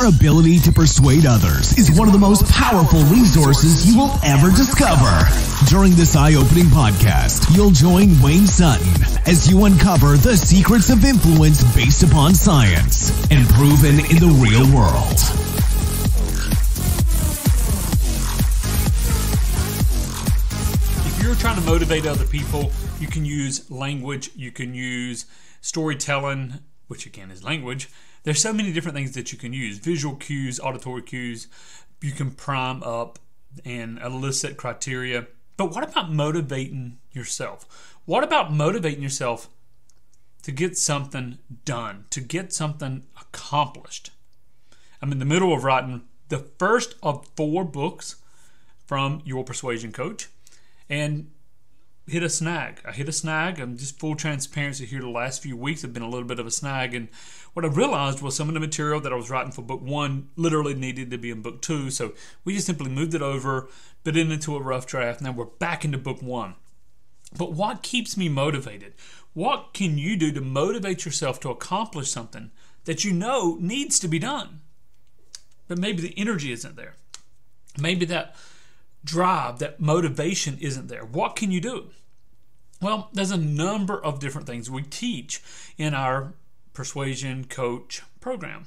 Your ability to persuade others is one of the most powerful resources you will ever discover. During this eye-opening podcast, you'll join Wayne Sutton as you uncover the secrets of influence based upon science and proven in the real world. If you're trying to motivate other people, you can use language, you can use storytelling, which again is language. There's so many different things that you can use. Visual cues, auditory cues. You can prime up and elicit criteria. But what about motivating yourself? What about motivating yourself to get something done, to get something accomplished? I'm in the middle of writing the first of 4 books from Your Persuasion Coach, and hit a snag. I hit a snag. I'm just full transparency here. The last few weeks have been a little bit of a snag, and what I realized was some of the material that I was writing for book 1 literally needed to be in book 2, so we just simply moved it over, put it into a rough draft. Now we're back into book 1. But what keeps me motivated? What can you do to motivate yourself to accomplish something that you know needs to be done, but maybe the energy isn't there? Maybe that drive, that motivation isn't there. What can you do? Well, there's a number of different things we teach in our Persuasion Coach program.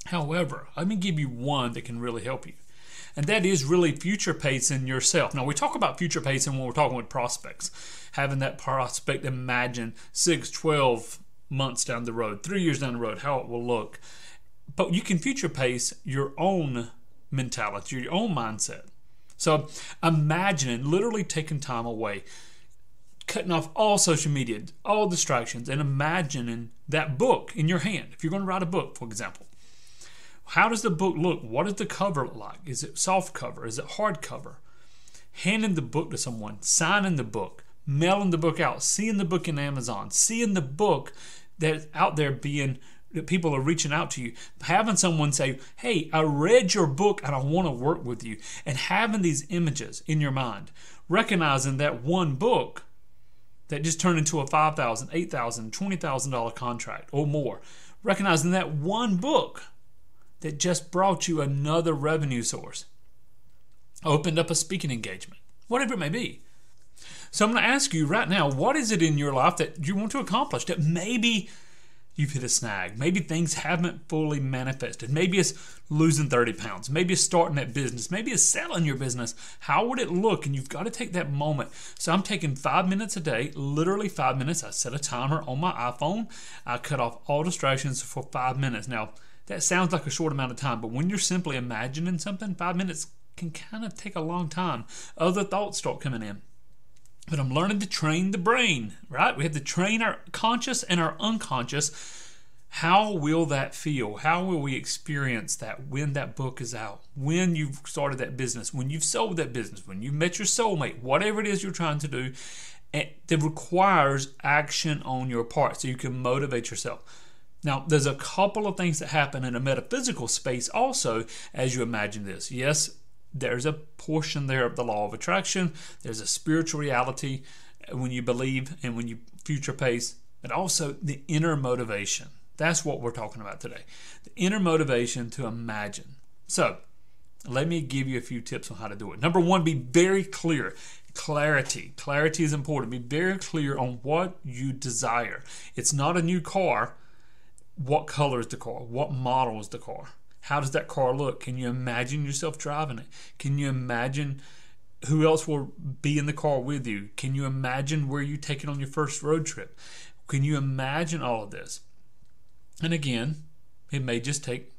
However, let me give you one that can really help you, and that is really future pacing yourself. Now, we talk about future pacing when we're talking with prospects, having that prospect imagine 6, 12 months down the road, 3 years down the road, how it will look. But you can future pace your own mentality, your own mindset. So imagining literally taking time away, cutting off all social media, all distractions, and imagining that book in your hand. If you're going to write a book, for example, how does the book look? What does the cover look like? Is it soft cover? Is it hard cover? Handing the book to someone, signing the book, mailing the book out, seeing the book in Amazon, seeing the book that's out there that people are reaching out to you, having someone say, hey, I read your book and I want to work with you, and having these images in your mind, recognizing that one book that just turned into a $5,000, $8,000, $20,000 contract or more, recognizing that one book that just brought you another revenue source, opened up a speaking engagement, whatever it may be. So I'm going to ask you right now, what is it in your life that you want to accomplish that maybe you've hit a snag? Maybe things haven't fully manifested. Maybe it's losing 30 pounds. Maybe it's starting that business. Maybe it's selling your business. How would it look? And you've got to take that moment. So I'm taking 5 minutes a day, literally 5 minutes. I set a timer on my iPhone. I cut off all distractions for 5 minutes. Now, that sounds like a short amount of time, but when you're simply imagining something, 5 minutes can kind of take a long time. Other thoughts start coming in. But I'm learning to train the brain, right? We have to train our conscious and our unconscious. How will that feel? How will we experience that when that book is out? When you've started that business? When you've sold that business? When you've met your soulmate? Whatever it is you're trying to do, that requires action on your part so you can motivate yourself. Now, there's a couple of things that happen in a metaphysical space also as you imagine this. Yes, there's a portion there of the law of attraction. There's a spiritual reality when you believe and when you future pace, but also the inner motivation. That's what we're talking about today. The inner motivation to imagine. So let me give you a few tips on how to do it. Number 1, be very clear. Clarity. Clarity is important. Be very clear on what you desire. It's not a new car. What color is the car? What model is the car? How does that car look? Can you imagine yourself driving it? Can you imagine who else will be in the car with you? Can you imagine where you take it on your first road trip? Can you imagine all of this? And again, it may just take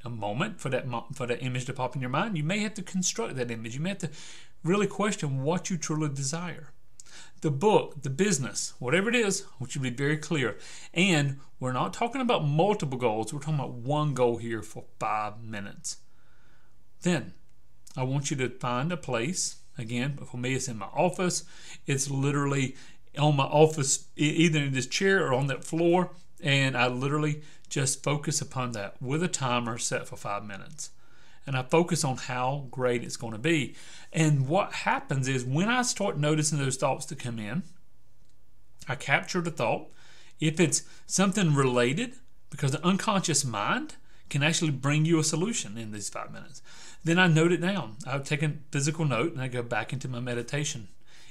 a moment for that image to pop in your mind. You may have to construct that image. You may have to really question what you truly desire. The book, the business, whatever it is, I want you to be very clear. And we're not talking about multiple goals. We're talking about one goal here for 5 minutes. Then I want you to find a place. Again, for me, it's in my office. It's literally on my office, either in this chair or on that floor. And I literally just focus upon that with a timer set for 5 minutes. And I focus on how great it's going to be. And what happens is when I start noticing those thoughts to come in, I capture the thought. If it's something related, because the unconscious mind can actually bring you a solution in these 5 minutes. Then I note it down. I've taken physical note and I go back into my meditation.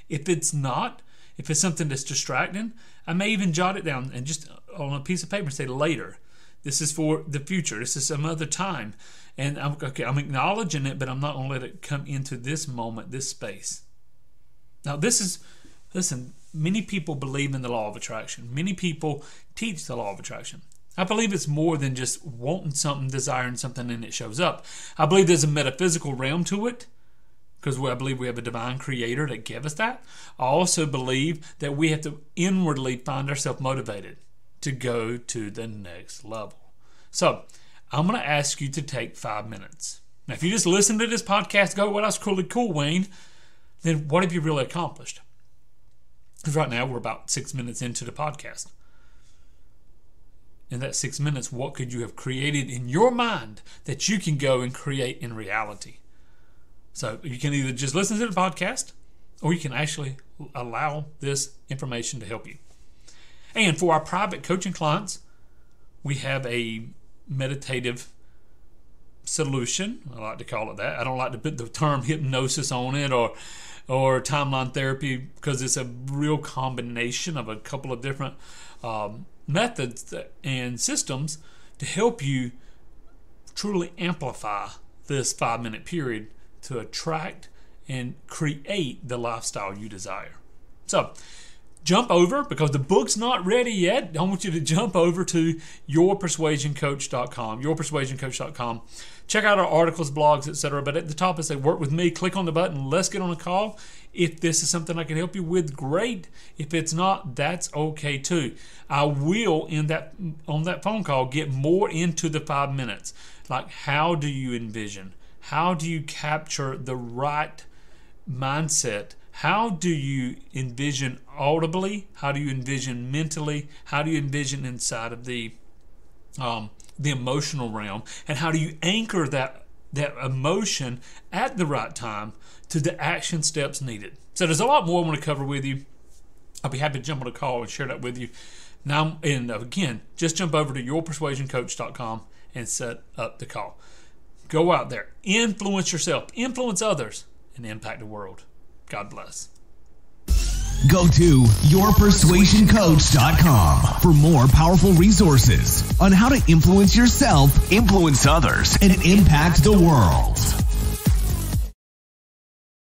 If it's something that's distracting, I may even jot it down and just on a piece of paper say later. This is for the future. This is some other time. And I'm acknowledging it, but I'm not going to let it come into this moment, this space. Now listen, many people believe in the law of attraction. Many people teach the law of attraction. I believe it's more than just wanting something, desiring something, and it shows up. I believe there's a metaphysical realm to it, because I believe we have a divine creator that gave us that. I also believe that we have to inwardly find ourselves motivated to go to the next level. So I'm going to ask you to take 5 minutes. Now, if you just listen to this podcast, go, well, that's really cool, Wayne, then what have you really accomplished? Because right now we're about 6 minutes into the podcast. In that 6 minutes, what could you have created in your mind that you can go and create in reality? So you can either just listen to the podcast, or you can actually allow this information to help you. And for our private coaching clients, we have a meditative solution. I like to call it that. I don't like to put the term hypnosis on it or timeline therapy, because it's a real combination of a couple of different methods and systems to help you truly amplify this 5 minute period to attract and create the lifestyle you desire. So jump over, because the book's not ready yet. I want you to jump over to yourpersuasioncoach.com, check out our articles, blogs, etc. But at the top it says work with me. Click on the button, let's get on a call. If this is something I can help you with, great. If it's not, that's okay too. I will on that phone call get more into the 5 minutes. Like, how do you envision? How do you capture the right mindset? How do you envision audibly? How do you envision mentally? How do you envision inside of the emotional realm? And how do you anchor that emotion at the right time to the action steps needed? So there's a lot more I want to cover with you. I'll be happy to jump on a call and share that with you. Now, and again, just jump over to yourpersuasioncoach.com and set up the call. Go out there, influence yourself, influence others, and impact the world. God bless. Go to yourpersuasioncoach.com for more powerful resources on how to influence yourself, influence others, and impact the world.